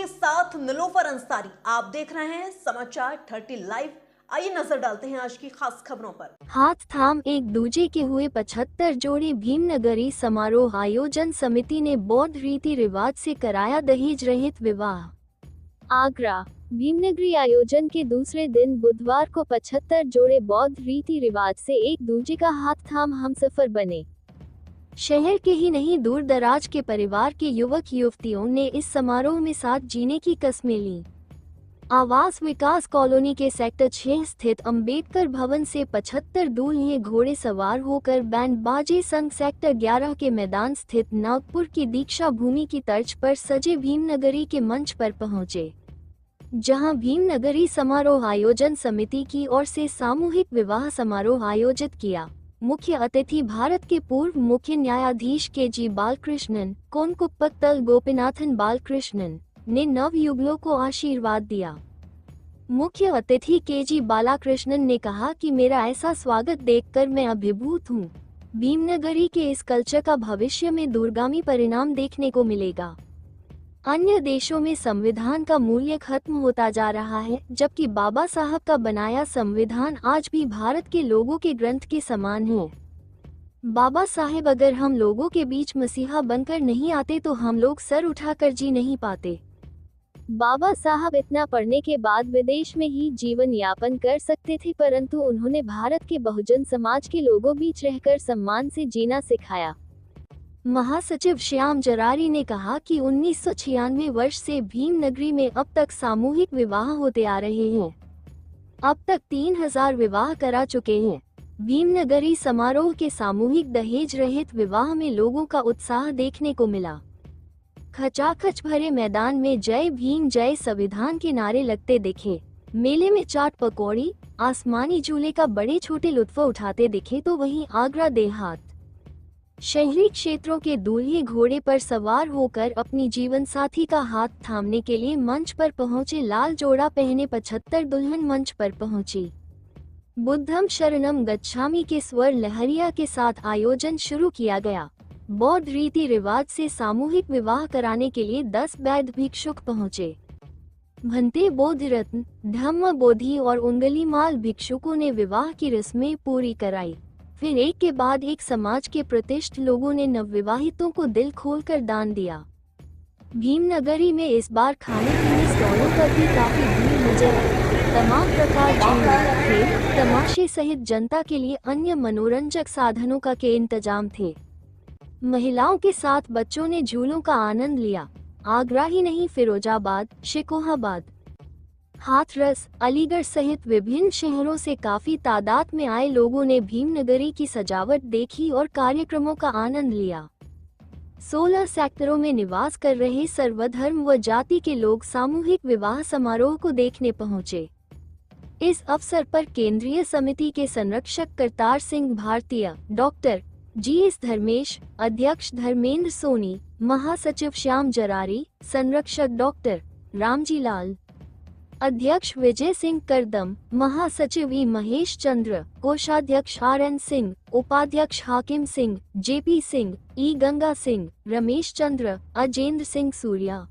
के साथ निलोफर अंसारी। आप देख रहे हैं समाचार 30 लाइव। आइए नजर डालते हैं आज की खास खबरों पर। हाथ थाम एक दूजे के हुए 75 जोड़े। भीमनगरी समारोह आयोजन समिति ने बौद्ध रीति रिवाज से कराया दहेज रहित विवाह। आगरा भीमनगरी आयोजन के दूसरे दिन बुधवार को 75 जोड़े बौद्ध रीति रिवाज से एक दूजे का हाथ थाम हमसफर बने। शहर के ही नहीं, दूर दराज के परिवार के युवक युवतियों ने इस समारोह में साथ जीने की कस्में ली। आवास विकास कॉलोनी के सेक्टर 6 स्थित अंबेडकर भवन से 75 दूल्हे घोड़े सवार होकर बैंड बाजे संग सेक्टर 11 के मैदान स्थित नागपुर की दीक्षा भूमि की तर्ज पर सजे भीमनगरी के मंच पर पहुंचे, जहां भीमनगरी समारोह आयोजन समिति की ओर से सामूहिक विवाह समारोह आयोजित किया। मुख्य अतिथि भारत के पूर्व मुख्य न्यायाधीश के.जी. बालकृष्णन, कोनकुप्पत्तल गोपीनाथन बालकृष्णन ने नवयुगलों को आशीर्वाद दिया। मुख्य अतिथि के.जी. बालाकृष्णन ने कहा कि मेरा ऐसा स्वागत देखकर मैं अभिभूत हूँ। भीमनगरी के इस कल्चर का भविष्य में दूरगामी परिणाम देखने को मिलेगा। अन्य देशों में संविधान का मूल्य खत्म होता जा रहा है, जबकि बाबा साहब का बनाया संविधान आज भी भारत के लोगों के ग्रंथ के समान है। बाबा साहेब अगर हम लोगों के बीच मसीहा बनकर नहीं आते तो हम लोग सर उठाकर जी नहीं पाते। बाबा साहब इतना पढ़ने के बाद विदेश में ही जीवन यापन कर सकते थे, परंतु उन्होंने भारत के बहुजन समाज के लोगों बीच रहकर सम्मान से जीना सिखाया। महासचिव श्याम जरारी ने कहा कि 1996 वर्ष से भीमनगरी में अब तक सामूहिक विवाह होते आ रहे हैं। अब तक 3000 विवाह करा चुके हैं। भीमनगरी समारोह के सामूहिक दहेज रहित विवाह में लोगों का उत्साह देखने को मिला। खचाखच भरे मैदान में जय भीम जय संविधान के नारे लगते दिखे। मेले में चाट पकौड़ी, आसमानी झूले का बड़े छोटे लुत्फ उठाते दिखे, तो वहीं आगरा देहात शहरी क्षेत्रों के दूल्हे घोड़े पर सवार होकर अपनी जीवन साथी का हाथ थामने के लिए मंच पर पहुंचे। लाल जोड़ा पहने 75 दुल्हन मंच पर पहुंची। बुद्धम शरणम गच्छामि के स्वर लहरिया के साथ आयोजन शुरू किया गया। बौद्ध रीति रिवाज से सामूहिक विवाह कराने के लिए 10 वैद्य भिक्षुक पहुंचे। भंते बोधि रत्न, धम्म बोधि और उंगलीमाल भिक्षुकों ने विवाह की रस्में पूरी कराई। फिर एक के बाद एक समाज के प्रतिष्ठित लोगों ने नवविवाहितों को दिल खोलकर दान दिया। भीमनगरी में इस बार खाने पीने स्टॉलों पर भी काफी भीड़ नजर आई। तमाम प्रकार झूले, खेल, तमाशे सहित जनता के लिए अन्य मनोरंजक साधनों का के इंतजाम थे। महिलाओं के साथ बच्चों ने झूलों का आनंद लिया। आगरा ही नहीं, फिरोजाबाद, शिकोहाबाद, हाथरस, अलीगढ़ सहित विभिन्न शहरों से काफी तादाद में आए लोगों ने भीमनगरी की सजावट देखी और कार्यक्रमों का आनंद लिया। 16 सेक्टरों में निवास कर रहे सर्वधर्म व जाति के लोग सामूहिक विवाह समारोह को देखने पहुंचे। इस अवसर पर केंद्रीय समिति के संरक्षक करतार सिंह भारतीय, डॉक्टर जी.एस. धर्मेश, अध्यक्ष धर्मेंद्र सोनी, महासचिव श्याम जरारी, संरक्षक डॉक्टर रामजी लाल, अध्यक्ष विजय सिंह करदम, महासचिव ई. महेश चंद्र, कोषाध्यक्ष आर.एन. सिंह, उपाध्यक्ष हाकिम सिंह, जे.पी. सिंह, ई. गंगा सिंह, रमेश चंद्र, अजेंद्र सिंह सूर्या,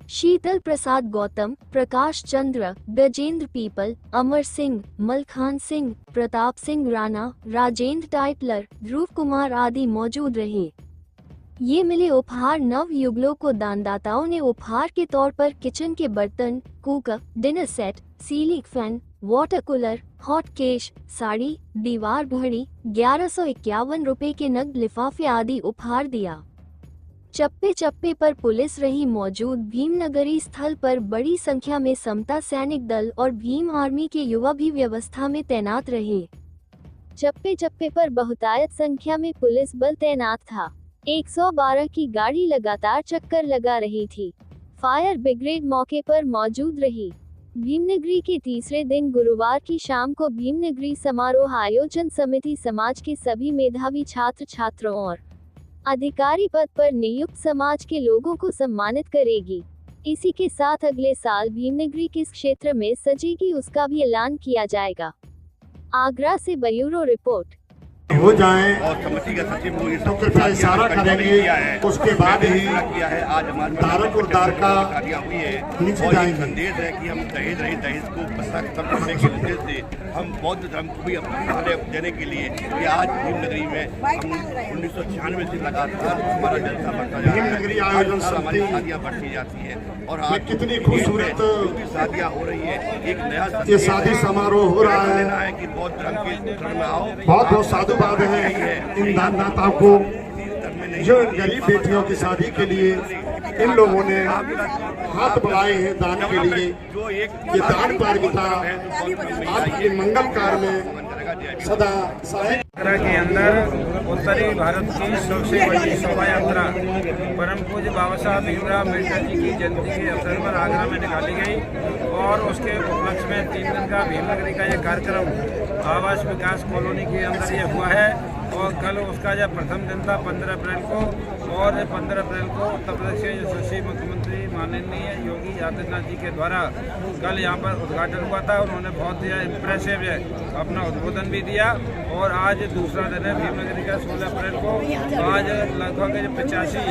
शीतल प्रसाद गौतम, प्रकाश चंद्र, गजेंद्र पीपल, अमर सिंह, मलखान सिंह, प्रताप सिंह राणा, राजेंद्र टाइटलर, ध्रुव कुमार आदि मौजूद रहे। ये मिले उपहार नवयुगलों को दानदाताओं ने उपहार के तौर पर किचन के बर्तन, cooker, dinner set, ceiling fan, water cooler, hot case, sari, दीवार घड़ी, 1151 रुपए के नगद लिफाफे आदि उपहार दिया। चप्पे चप्पे पर पुलिस रही मौजूद। भीमनगरी स्थल पर बड़ी संख्या में समता सैनिक दल और भीम आर्मी के युवा भी व्यवस्था में तैनात रहे। चप्पे चप्पे पर बहुतायत संख्या में पुलिस बल तैनात था। 112 की गाड़ी लगातार चक्कर लगा रही थी। फायर ब्रिगेड मौके पर मौजूद रही। भीमनगरी के तीसरे दिन गुरुवार की शाम को भीमनगरी समारोह आयोजन समिति समाज के सभी मेधावी छात्र छात्राओं और अधिकारी पद पर नियुक्त समाज के लोगों को सम्मानित करेगी। इसी के साथ अगले साल भीमनगरी किस क्षेत्र में सजेगी उसका भी ऐलान किया जाएगा। आगरा से ब्यूरो रिपोर्ट। हो जाएं और समिति का सचिव को ये तो कृपया इशारा करेंगे, उसके बाद ही किया है। आज हमारे धारक और दारका शादियाँ हुई है नीचे और ये जाएंगे। संदेश है कि हम दहेज रहित दहेज को खत्म करने के उद्देश्य से हम बौद्ध धर्म को भी अपने देने के लिए कि आज भीमनगरी में हम 1996 से लगातार हमारा जलसा बढ़ता जा रहा है। भीमनगरी आयोजन हर साल हमारी समिति शादियाँ बढ़ती जाती है और ये आज कितनी खूबसूरत जो भी शादियाँ हो रही है एक नया ये शादी समारोह हो रहा लेना है। है कि बौद्ध धर्म के धर्म में आओ। बहुत बहुत साधुवाद है इन दानदाताओं को जो इन गरीब बेटियों की शादी के लिए इन लोगों ने हाथ बढ़ाए हैं दान के लिए। जो एक ये दान पारमिता आपके मंगल कार्य में सदा सहायक। यात्रा के अंदर उत्तरी भारत की सबसे बड़ी शोभा यात्रा परम पूज्य बाबा साहब भीमराव अम्बेडकर जी की जयंती के अवसर पर आगरा में निकाली गई और उसके उपलक्ष्य में 3 दिन का भीमनगरी का ये कार्यक्रम आवास विकास कॉलोनी के अंदर ये हुआ है और कल उसका जब प्रथम दिन था 15 अप्रैल को और 15 अप्रैल को उत्तर प्रदेश के यशस्वी मुख्यमंत्री माननीय योगी आदित्यनाथ जी के द्वारा कल यहाँ पर उद्घाटन हुआ था। उन्होंने बहुत ही इम्प्रेसिव अपना उद्बोधन भी दिया और आज दूसरा दिन है भीमनगरी का 16 अप्रैल को। आज लगभग 85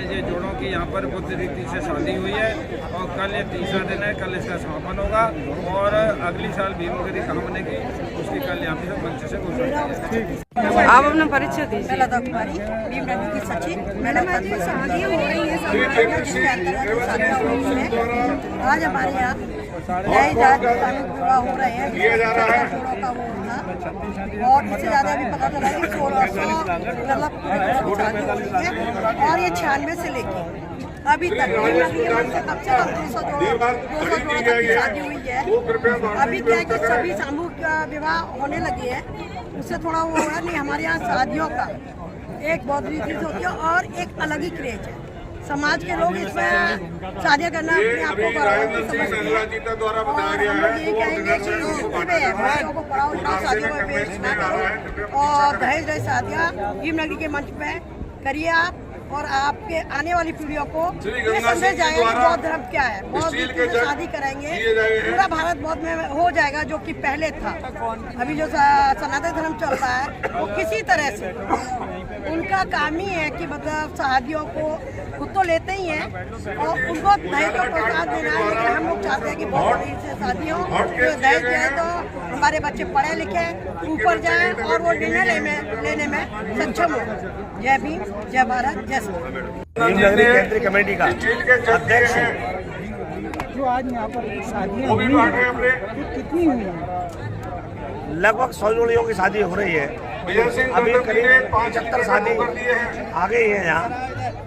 ये जोड़ों की यहाँ पर बुद्ध रीति से शादी हुई है और कल ये तीसरा दिन है। कल इसका समापन होगा और अगली साल भीमनगरी कहाँ बनेगी उसकी कल यहाँ पे मंच से घोषणा। आप अपना परिचय दीजिए। लता कुमारी भीमनगरी की सचिव। मैडम आज ये शादियाँ हो रही हैं, शादियाँ हो रही हैं। आज हमारे यहाँ नए जात विवाह हो रहे हैं, 16 का वो था और इससे ज़्यादा अभी पता चला कि 1600 मतलब शादी हो रही है और ये 96 से लेके अभी तक कब से 200 जोड़ों तक की शादी हुई है। अभी क्या है कि सभी सामूहिक विवाह होने लगे हैं, उससे थोड़ा वो है नहीं। हमारे यहाँ शादियों का एक बहुत रीति से होती है और एक अलग ही क्रेज है। समाज के लोग इसमें शादियाँ करना अपने आप को बराबर समझते हैं और हम लोग यही कहेंगे कि बच्चों को पढ़ाओ लिखाओ, शादियों में वेस्ट ना करो और दहेज रहित शादियाँ भीमनगरी के मंच पे करिए आप और आपके आने वाली पीढ़ियों को ये संदेश जाएगा कि बौद्ध धर्म क्या है। बौद्ध रीति से शादी कराएंगे पूरा भारत बौद्ध में हो जाएगा, जो कि पहले था। अभी जो सनातन धर्म चल रहा है वो किसी तरह से उनका काम ही है कि मतलब शादियों को खुद तो लेते ही हैं और उनको दहेज को प्रोत्साहन देना है। लेकिन हम लोग चाहते हैं कि बौद्ध रीति से शादी हो, तो दहेज दिए तो हमारे बच्चे पढ़े लिखे ऊपर जाएं और वो निर्णय लेने में सक्षम हो। जय भीम, जय भारत, जय भीमनगरी केंद्रीय कमेटी का अध्यक्ष जो आज यहाँ पर शादियाँ हुई हैं, कितनी हुई हैं? लगभग 100 जोड़ियों की शादी हो रही है। अभी करीब 75 शादी आ गई है यहाँ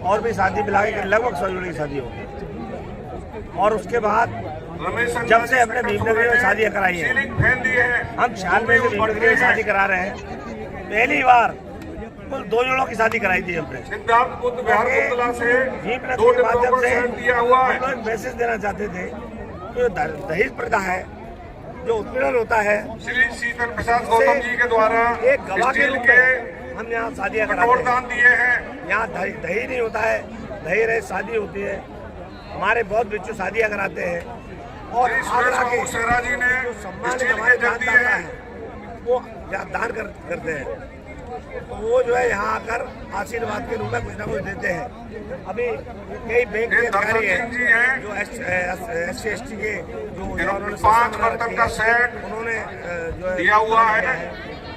और भी शादी मिला के लगभग 100 जोड़ी की शादी हो। और उसके बाद जब से हमने भीमनगरी में शादियाँ कराई है, हम 96 से भीमनगरी में शादी करा रहे हैं। पहली बार कुल 2 जोड़ों की शादी कराई थी हमने। भीमनगरी के माध्यम से हम लोग मैसेज देना चाहते थे कि दहेज प्रथा है, जो उत्पीड़न होता है, श्री शीतल प्रसाद गौतम जी के द्वारा एक गवाह के रूप में हम यहाँ शादियाँ कराते हैं। दिए हैं। यहाँ दहेज नहीं होता है, दहेज रहित शादी होती है। हमारे बहुत बिच्छू शादियाँ कराते हैं और आगरा के जी ने जो सम्मान हमारे दानदाता है वो दान करते हैं, तो वो जो है यहाँ आकर आशीर्वाद के रूप में कुछ ना कुछ देते हैं। अभी कई बैंक के अधिकारी हैं जो SC/ST के जो 5 बर्तन का सेट उन्होंने जो है दिया हुआ है।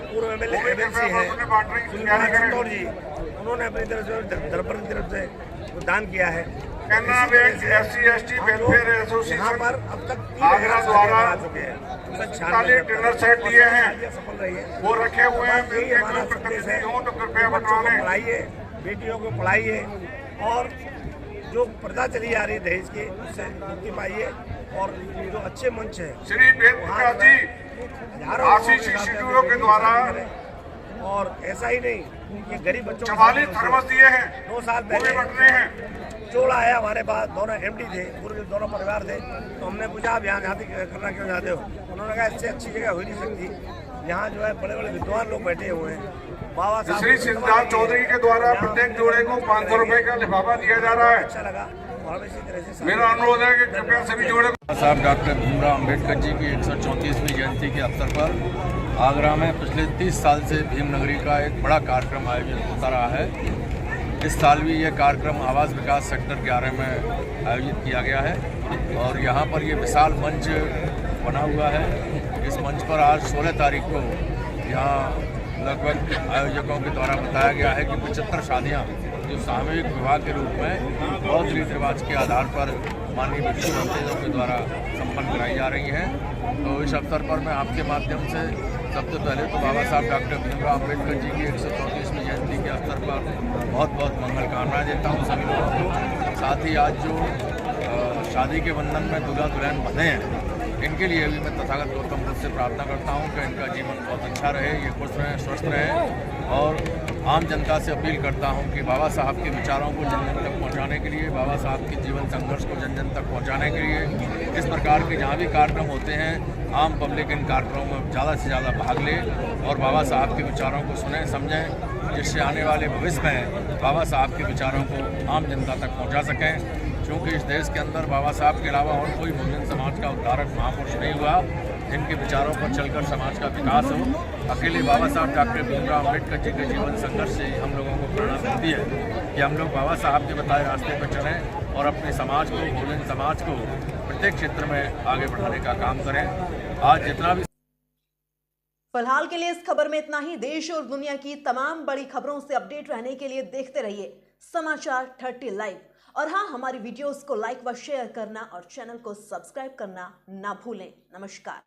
पूर्व MLA MLC है चित्तौड़ जी, उन्होंने अपनी तरफ से दरबार की तरफ से दान किया है। Canara bank SC/ST welfare association पर अब तक आगरा द्वारा चुके हैं, 40 डिनर सेट दिए हैं, सफल रही है। वो रखे हुए हैं। प्रतिनिधि हो तो कृपया बटवाने। पढ़ाइए, बेटियों को पढ़ाइए और जो प्रथा चली आ रही है दहेज की उससे मुक्ति पाइए। और जो अच्छे मंच है श्री वेद प्रकाश जी आशीष इंस्टीट्यूटों के द्वारा और ऐसा ही नहीं कि गरीब बच्चों 44 थर्मस दिए हैं। 2 साल पहले बट रहे हैं। जोड़ा आया हमारे पास, दोनों MD थे, पूरे दोनों परिवार थे। तो हमने पूछा आप यहाँ शादी करना क्यों चाहते हो? उन्होंने कहा इससे अच्छी जगह हो नहीं सकती। यहाँ जो है बड़े बड़े विद्वान लोग बैठे हुए हैं। बाबा साहब श्री सिद्धार्थ चौधरी के द्वारा प्रत्येक जोड़े को 500 रुपए का लिफाफा दिया जा रहा है। अच्छा लगा और इसी तरह से मेरा अनुरोध है कि कृपया सभी जोड़े साहब डॉक्टर भीमराव अम्बेडकर जी की 134वीं जयंती के अवसर पर आगरा में पिछले 30 साल से भीम नगरी का एक बड़ा कार्यक्रम आयोजित होता रहा है। इस साल भी ये कार्यक्रम आवास विकास सेक्टर 11 में आयोजित किया गया है और यहाँ पर ये विशाल मंच बना हुआ है। इस मंच पर आज 16 तारीख को यहाँ लगभग आयोजकों के द्वारा बताया गया है कि 75 शादियाँ जो सामूहिक विवाह के रूप में बौद्ध रीति रिवाज के आधार पर माननीय मुख्यमंत्रियों के द्वारा संपन्न कराई जा रही हैं। तो इस अवसर पर मैं आपके माध्यम से सबसे पहले तो बाबा साहब डॉक्टर भीमराव अम्बेडकर जी की 134वीं जयंती के अवसर पर बहुत बहुत मंगल कामनाएं देता हूँ सभी लोगों को। साथ ही आज जो शादी के बंधन में दूल्हा दुल्हन बंधे हैं, इनके लिए भी मैं तथागत गौतम बुद्ध से प्रार्थना करता हूँ कि इनका जीवन बहुत अच्छा रहे, ये खुश रहें, स्वस्थ रहें। और आम जनता से अपील करता हूँ कि बाबा साहब के विचारों को जन जन तक पहुँचाने के लिए, बाबा साहब के जीवन संघर्ष को जन जन तक पहुँचाने के लिए इस प्रकार के जहाँ भी कार्यक्रम होते हैं, आम पब्लिक इन कार्यक्रमों में ज़्यादा से ज़्यादा भाग ले और बाबा साहब के विचारों को सुने समझें, जिससे आने वाले भविष्य में बाबा साहब के विचारों को आम जनता तक पहुँचा सकें। क्योंकि इस देश के अंदर बाबा साहब के अलावा और कोई बहुजन समाज का उद्धारक महापुरुष नहीं हुआ जिनके विचारों पर चलकर समाज का विकास हो। अकेले बाबा साहब डॉक्टर भीमराव अम्बेडकर जी के जीवन संघर्ष से हम लोगों को प्रेरणा मिलती है कि हम लोग बाबा साहब के बताए रास्ते पर चलें और अपने समाज को, बहुजन समाज को प्रत्येक क्षेत्र में आगे बढ़ाने का काम करें। आज जितना भी फिलहाल के लिए इस खबर में इतना ही। देश और दुनिया की तमाम बड़ी खबरों से अपडेट रहने के लिए देखते रहिए समाचार 30 लाइव। और हाँ, हमारी वीडियोस को लाइक व शेयर करना और चैनल को सब्सक्राइब करना ना भूलें। नमस्कार।